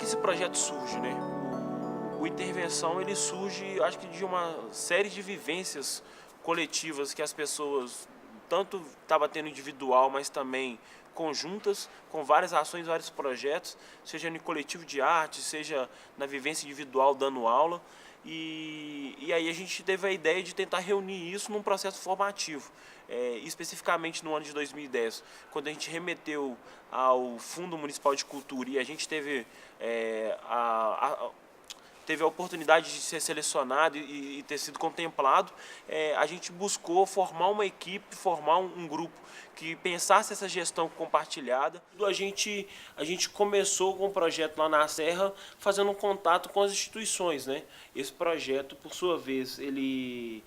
esse projeto surge, né? O Intervenção, ele surge, acho que de uma série de vivências coletivas que as pessoas tanto estavam tendo individual, mas também conjuntas, com várias ações, vários projetos, seja no coletivo de arte, seja na vivência individual dando aula. E aí a gente teve a ideia de tentar reunir isso num processo formativo. Especificamente no ano de 2010, quando a gente remeteu ao Fundo Municipal de Cultura e a gente teve teve a oportunidade de ser selecionado e ter sido contemplado, a gente buscou formar uma equipe, formar um grupo que pensasse essa gestão compartilhada. A gente começou com um projeto lá na Serra, fazendo um contato com as instituições, né? Esse projeto, por sua vez, ele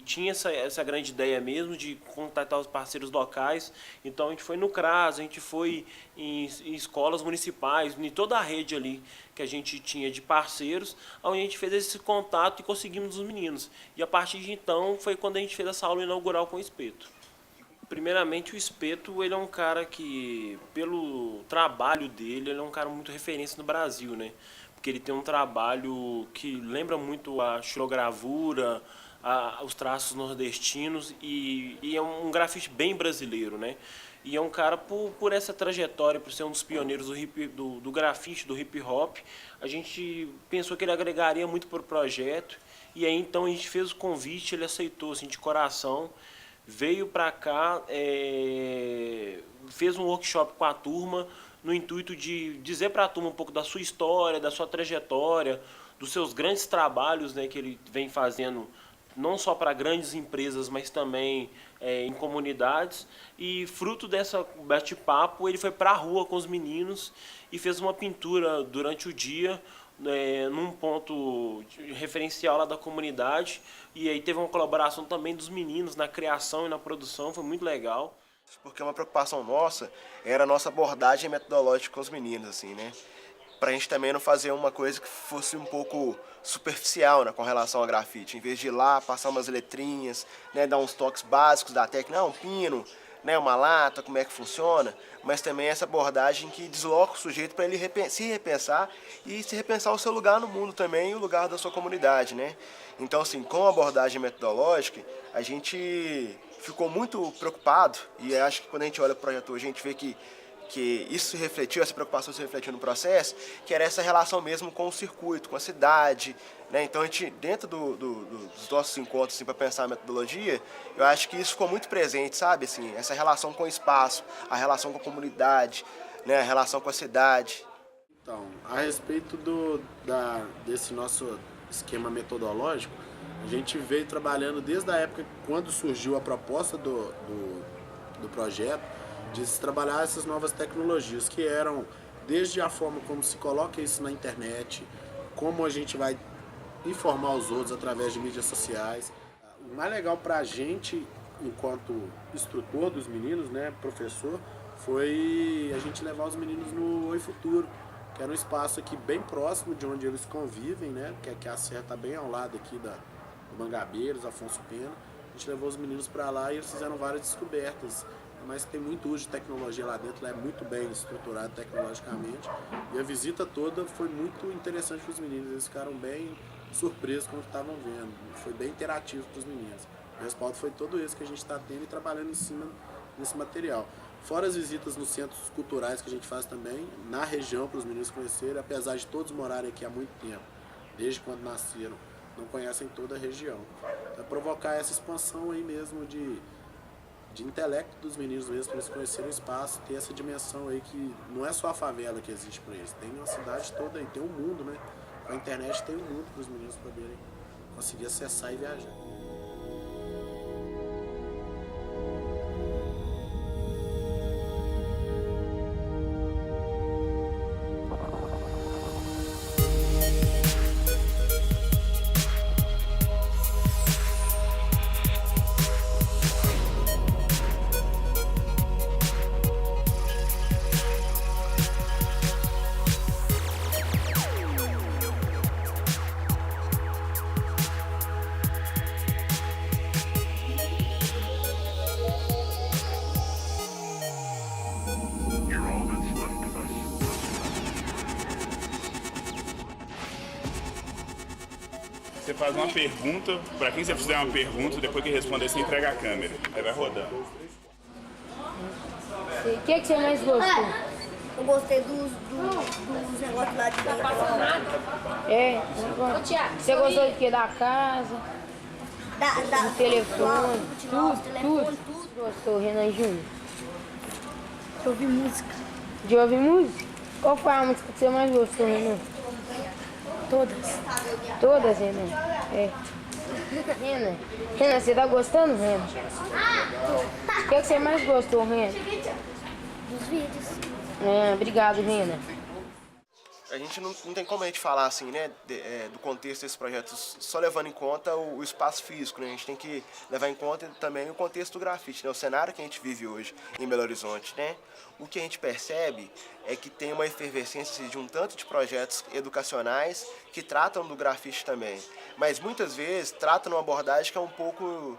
tinha essa grande ideia mesmo de contatar os parceiros locais. Então a gente foi no CRAS, a gente foi em escolas municipais, em toda a rede ali que a gente tinha de parceiros, onde a gente fez esse contato e conseguimos os meninos. E a partir de então foi quando a gente fez essa aula inaugural com o Espeto. Primeiramente, o Espeto, ele é um cara que, pelo trabalho dele, ele é um cara muito referência no Brasil, né? Porque ele tem um trabalho que lembra muito a xilogravura, os traços nordestinos e é um grafite bem brasileiro, né? E é um cara, por essa trajetória, por ser um dos pioneiros do grafite, do hip hop, a gente pensou que ele agregaria muito para o projeto. E aí então a gente fez o convite, ele aceitou assim, de coração, veio para cá, fez um workshop com a turma, no intuito de dizer para a turma um pouco da sua história, da sua trajetória, dos seus grandes trabalhos, né, que ele vem fazendo, não só para grandes empresas, mas também em comunidades. E fruto dessa bate-papo, ele foi para a rua com os meninos e fez uma pintura durante o dia, num ponto referencial lá da comunidade. E aí teve uma colaboração também dos meninos na criação e na produção, foi muito legal. Porque uma preocupação nossa era a nossa abordagem metodológica com os meninos, assim, né? Pra gente também não fazer uma coisa que fosse um pouco superficial, né, com relação ao grafite. Em vez de ir lá, passar umas letrinhas, né, dar uns toques básicos da técnica, um pino, né, uma lata, como é que funciona, mas também essa abordagem que desloca o sujeito para ele se repensar e se repensar o seu lugar no mundo também e o lugar da sua comunidade, né? Então, assim, com a abordagem metodológica, a gente ficou muito preocupado e acho que quando a gente olha para o projeto hoje, a gente vê que isso se refletiu, essa preocupação se refletiu no processo, que era essa relação mesmo com o circuito, com a cidade, né? Então a gente, dentro dos nossos encontros assim, para pensar a metodologia, eu acho que isso ficou muito presente, sabe? Assim, essa relação com o espaço, a relação com a comunidade, né? A relação com a cidade. Então, a respeito desse nosso esquema metodológico, a gente veio trabalhando desde a época quando surgiu a proposta do projeto, de se trabalhar essas novas tecnologias, que eram desde a forma como se coloca isso na internet, como a gente vai informar os outros através de mídias sociais. O mais legal para a gente, enquanto instrutor dos meninos, né, professor, foi a gente levar os meninos no Oi Futuro, que era um espaço aqui bem próximo de onde eles convivem, né, que a Serra está bem ao lado aqui do Mangabeiros, Afonso Pena. A gente levou os meninos para lá e eles fizeram várias descobertas, mas tem muito uso de tecnologia lá dentro, é muito bem estruturado tecnologicamente. E a visita toda foi muito interessante para os meninos, eles ficaram bem surpresos com o que estavam vendo. Foi bem interativo para os meninos. O respaldo foi todo esse que a gente está tendo e trabalhando em cima desse material. Fora as visitas nos centros culturais que a gente faz também, na região, para os meninos conhecerem, apesar de todos morarem aqui há muito tempo, desde quando nasceram, não conhecem toda a região. Então, provocar essa expansão aí mesmo de intelecto dos meninos mesmo, para eles conhecerem o espaço, ter essa dimensão aí que não é só a favela que existe para eles, tem uma cidade toda aí, tem um mundo, né? A internet tem um mundo para os meninos poderem conseguir acessar e viajar. Você faz uma pergunta, para quem você fizer uma pergunta, depois que responder, você entrega a câmera. Aí vai rodando. O que você mais gostou? Eu gostei dos negócios lá de dentro. É? Você gostou de quê? Da casa? Do telefone? Tudo? Gostou, Renan Júnior? Eu ouvi música. De ouvir música? Qual foi a música que você mais gostou, Renan? Todas. Todas, Renan? É. Renan, você tá gostando, Renan? O que você mais gostou, Renan? Dos vídeos. Obrigado, Renan. A gente não tem como a gente falar assim, né, do contexto desses projetos só levando em conta o espaço físico, né? A gente tem que levar em conta também o contexto do grafite, né? O cenário que a gente vive hoje em Belo Horizonte, né? O que a gente percebe é que tem uma efervescência de um tanto de projetos educacionais que tratam do grafite também, mas muitas vezes tratam uma abordagem que é um pouco,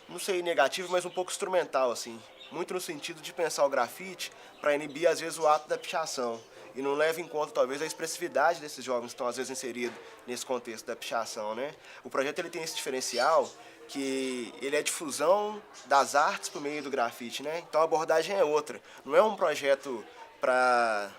não sei, negativa, mas um pouco instrumental, assim. Muito no sentido de pensar o grafite para inibir, às vezes, o ato da pichação. E não leva em conta, talvez, a expressividade desses jovens que estão, às vezes, inseridos nesse contexto da pichação, né? O projeto ele tem esse diferencial que ele é a difusão das artes por meio do grafite, né? Então a abordagem é outra. Não é um projeto para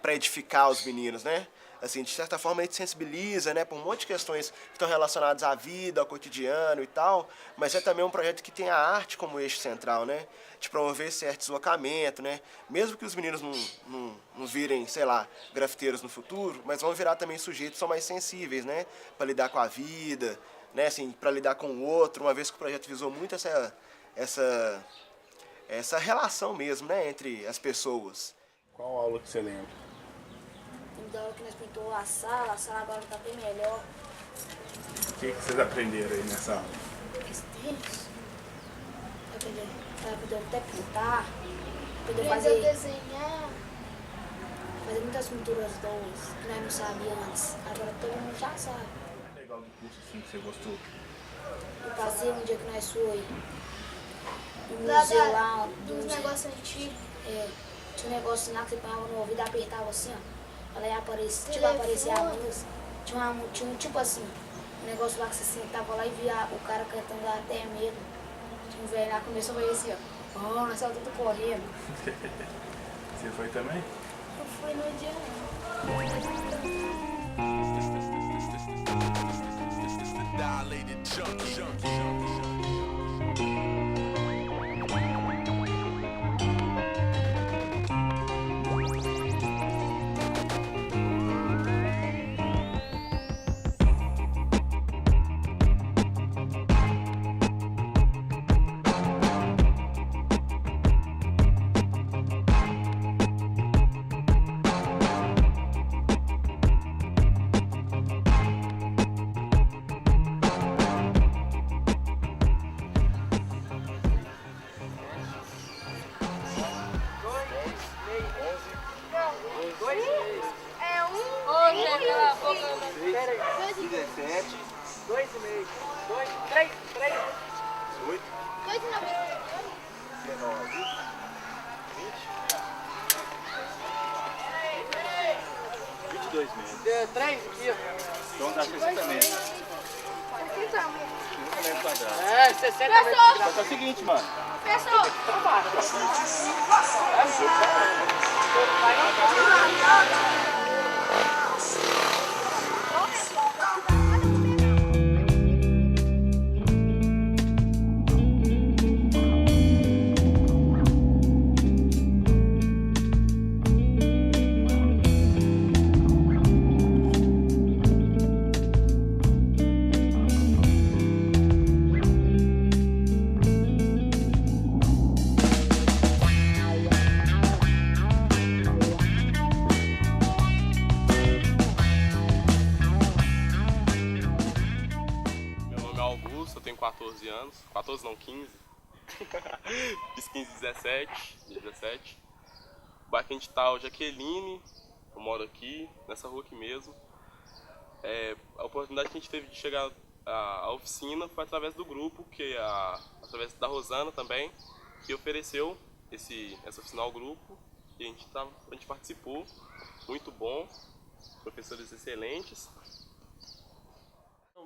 edificar os meninos, né? Assim, de certa forma, a gente sensibiliza, né, por um monte de questões que estão relacionadas à vida, ao cotidiano e tal, mas é também um projeto que tem a arte como eixo central, né, de promover certo deslocamento, né, mesmo que os meninos não virem, sei lá, grafiteiros no futuro, mas vão virar também sujeitos que são mais sensíveis, né, para lidar com a vida, né, assim, para lidar com o outro, uma vez que o projeto visou muito essa relação mesmo, né, entre as pessoas. Qual aula que você lembra? Da hora que nós pintou a sala agora tá bem melhor. O que vocês aprenderam aí nessa aula? Tênis. Aprendeu até pintar. Aprendeu desenhar. Fazer muitas pinturas boas que nós não sabíamos antes. Agora todo mundo já sabe. O mais legal do curso assim, que você gostou? Eu passei um dia que nós foi no museu lá. Dos negócios antigos. Tinha um negócio lá que você põe no ouvido e apertava assim, ó. Ela ia aparecer, tipo, Telefone. aparecia a música. Tinha um tipo assim, um negócio lá que você sentava lá e via o cara cantando lá até medo. Tinha um velho lá, começou a ver assim, ó. Oh, nós estávamos tudo correndo. Você foi também? Eu fui no dia Então dá 60 metros. 60 metros quadrados. É, 60 metros quadrados. Só que é o seguinte, mano. Pessoal, Eu tenho 14 anos, 14 não, 15. Fiz 15, 17. O bairro que a gente tá hoje é Jaqueline, eu moro aqui, nessa rua aqui mesmo. A oportunidade que a gente teve de chegar à oficina foi através do grupo, através da Rosana também, que ofereceu essa oficina ao grupo, e a gente participou, muito bom, professores excelentes.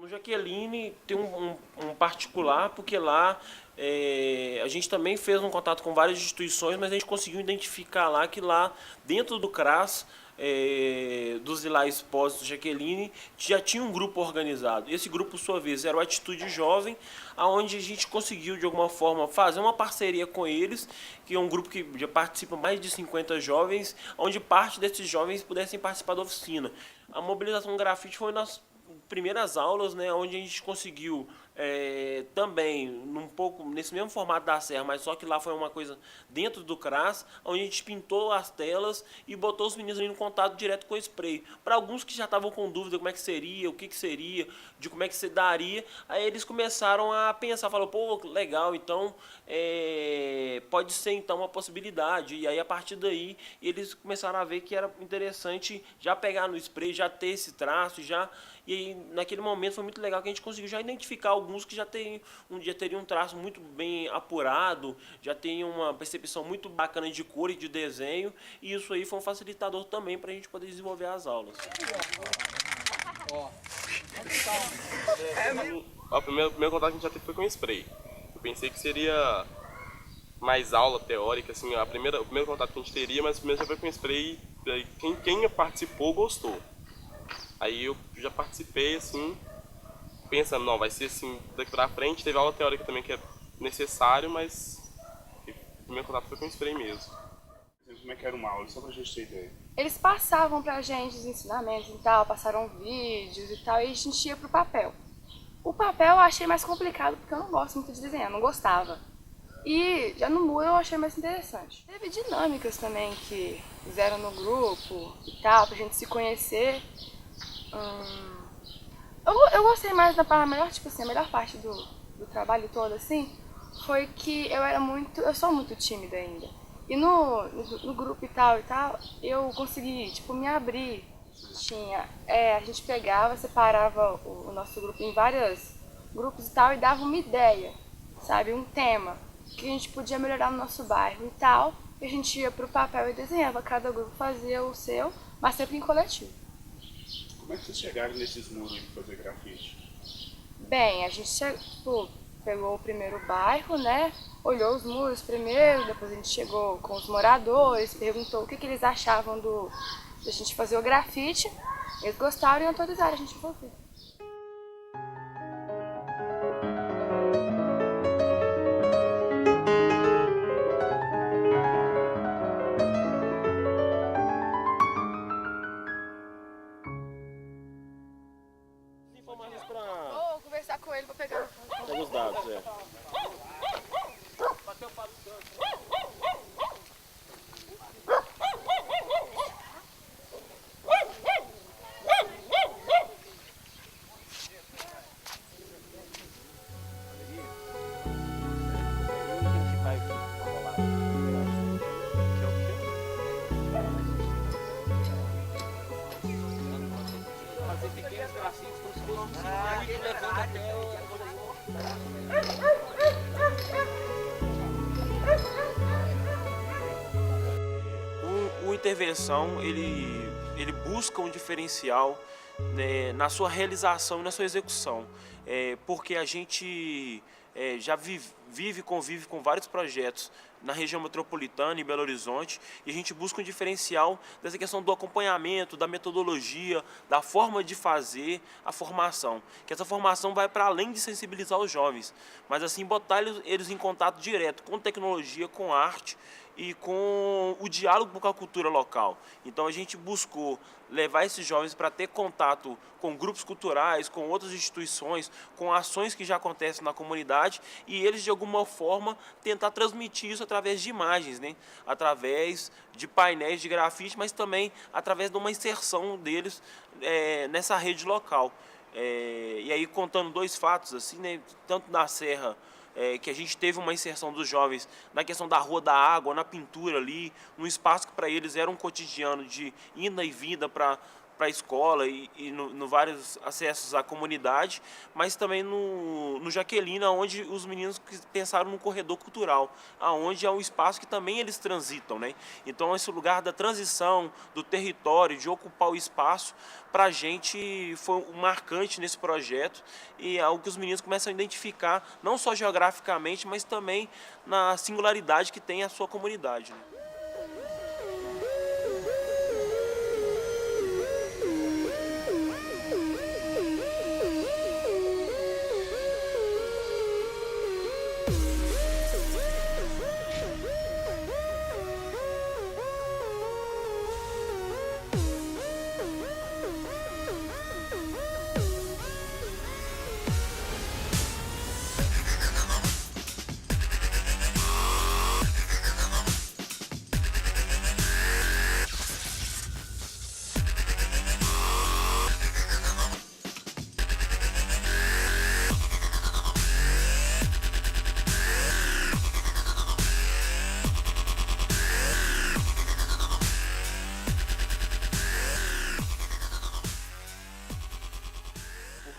No Jaqueline tem um particular, porque lá a gente também fez um contato com várias instituições, mas a gente conseguiu identificar lá que lá dentro do CRAS, dos Lilás Expósitos Jaqueline, já tinha um grupo organizado. Esse grupo, por sua vez, era o Atitude Jovem, onde a gente conseguiu, de alguma forma, fazer uma parceria com eles, que é um grupo que já participa mais de 50 jovens, onde parte desses jovens pudessem participar da oficina. A mobilização grafite foi nas primeiras aulas, né, onde a gente conseguiu também, um pouco nesse mesmo formato da Serra, mas só que lá foi uma coisa dentro do CRAS, onde a gente pintou as telas e botou os meninos ali no contato direto com o spray. Para alguns que já estavam com dúvida como é que seria, o que seria, de como é que se daria, aí eles começaram a pensar, falaram, pô, legal, então pode ser então uma possibilidade. E aí a partir daí eles começaram a ver que era interessante já pegar no spray, já ter esse traço, já. E aí, naquele momento foi muito legal que a gente conseguiu já identificar alguns que já teriam um traço muito bem apurado, já teriam uma percepção muito bacana de cor e de desenho, e isso aí foi um facilitador também para a gente poder desenvolver as aulas. O primeiro contato que a gente já teve foi com spray. Eu pensei que seria mais aula teórica, assim, o primeiro contato que a gente teria, mas o primeiro já foi com spray, e quem participou gostou. Aí eu já participei, assim, pensando, não, vai ser assim, daqui pra frente. Teve aula teórica também que é necessário, mas o primeiro contato foi com o spray mesmo. Como é que era uma aula, só pra gente ter ideia? Eles passavam pra gente os ensinamentos e tal, passaram vídeos e tal, e a gente ia pro papel. O papel eu achei mais complicado porque eu não gosto muito de desenhar, não gostava. E já no muro eu achei mais interessante. Teve dinâmicas também que fizeram no grupo e tal, pra gente se conhecer. Eu gostei mais a melhor parte do trabalho todo, assim, foi que eu sou muito tímida ainda. E no grupo e tal, eu consegui, me abrir. A gente pegava, separava o nosso grupo em vários grupos e tal, e dava uma ideia, sabe, um tema que a gente podia melhorar no nosso bairro e tal, e a gente ia pro papel e desenhava, cada grupo fazia o seu, mas sempre em coletivo. Como é que vocês chegaram nesses muros de fazer grafite? Bem, a gente pegou o primeiro bairro, né? Olhou os muros primeiro, depois a gente chegou com os moradores, perguntou o que eles achavam da gente fazer o grafite. Eles gostaram e autorizaram a gente a fazer. Vou conversar com ele pra pegar os dados, fazer pequenos bracinhos como se fosse levando até o intervenção, ele busca um diferencial, né, na sua realização e na sua execução, porque a gente já vive e convive com vários projetos na região metropolitana, em Belo Horizonte, e a gente busca um diferencial dessa questão do acompanhamento, da metodologia, da forma de fazer a formação. Que essa formação vai para além de sensibilizar os jovens, mas assim botar eles em contato direto com tecnologia, com arte e com o diálogo com a cultura local. Então a gente buscou levar esses jovens para ter contato com grupos culturais, com outras instituições, com ações que já acontecem na comunidade, e eles de alguma forma tentar transmitir isso através de imagens, né? Através de painéis de grafite, mas também através de uma inserção deles nessa rede local. E aí contando dois fatos, assim, né? Tanto na Serra, que a gente teve uma inserção dos jovens na questão da Rua da Água, na pintura ali, num espaço que para eles era um cotidiano de ida e vinda para para a escola e no vários acessos à comunidade, mas também no Jaqueline, onde os meninos pensaram no corredor cultural, aonde é um espaço que também eles transitam, né? Então esse lugar da transição do território, de ocupar o espaço, para a gente foi um marcante nesse projeto e é algo que os meninos começam a identificar, não só geograficamente, mas também na singularidade que tem a sua comunidade, né?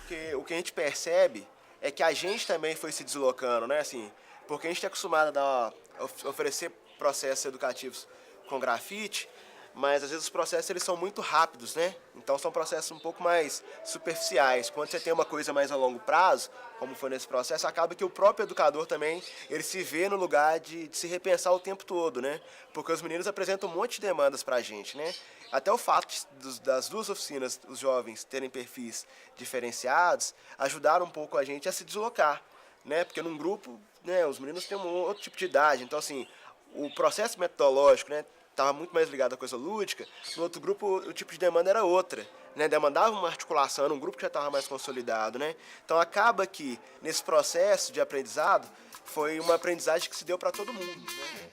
Porque o que a gente percebe é que a gente também foi se deslocando, né? Assim, porque a gente é acostumado a oferecer processos educativos com grafite, mas às vezes os processos eles são muito rápidos, né? Então são processos um pouco mais superficiais. Quando você tem uma coisa mais a longo prazo, como foi nesse processo, acaba que o próprio educador também, ele se vê no lugar de se repensar o tempo todo, né? Porque os meninos apresentam um monte de demandas pra gente, né? Até o fato das duas oficinas, os jovens terem perfis diferenciados, ajudaram um pouco a gente a se deslocar, né? Porque num grupo, né, os meninos têm um outro tipo de idade. Então, assim, o processo metodológico, né, estava muito mais ligado à coisa lúdica. No outro grupo, o tipo de demanda era outra, né? Demandava uma articulação, um grupo que já estava mais consolidado, né? Então, acaba que, nesse processo de aprendizado, foi uma aprendizagem que se deu para todo mundo, né?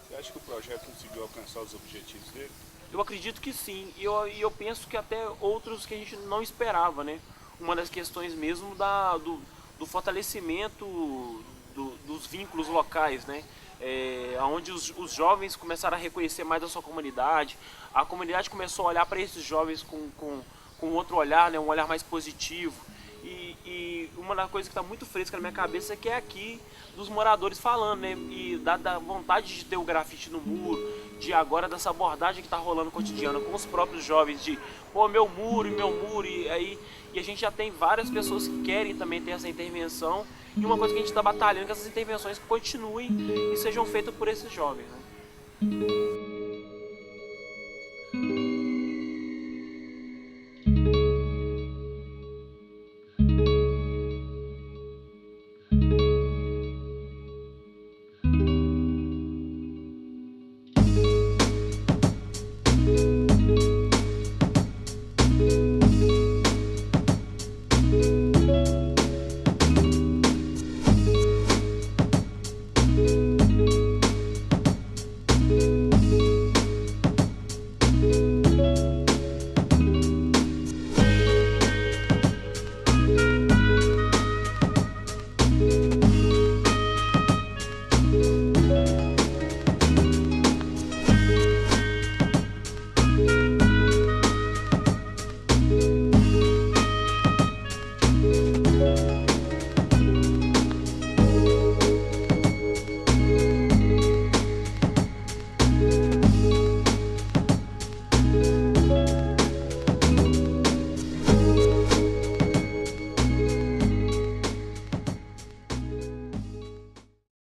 Você acha que o projeto conseguiu alcançar os objetivos dele? Eu acredito que sim, e eu penso que até outros que a gente não esperava, né? Uma das questões mesmo do fortalecimento dos vínculos locais, né? Onde os jovens começaram a reconhecer mais a sua comunidade, a comunidade começou a olhar para esses jovens com outro olhar, né? Um olhar mais positivo. E uma das coisas que está muito fresca na minha cabeça é que é aqui dos moradores falando, né? E da vontade de ter o grafite no muro, de agora dessa abordagem que está rolando cotidiana com os próprios jovens, de pô, meu muro, e a gente já tem várias pessoas que querem também ter essa intervenção. E uma coisa que a gente está batalhando é que essas intervenções continuem e sejam feitas por esses jovens, né?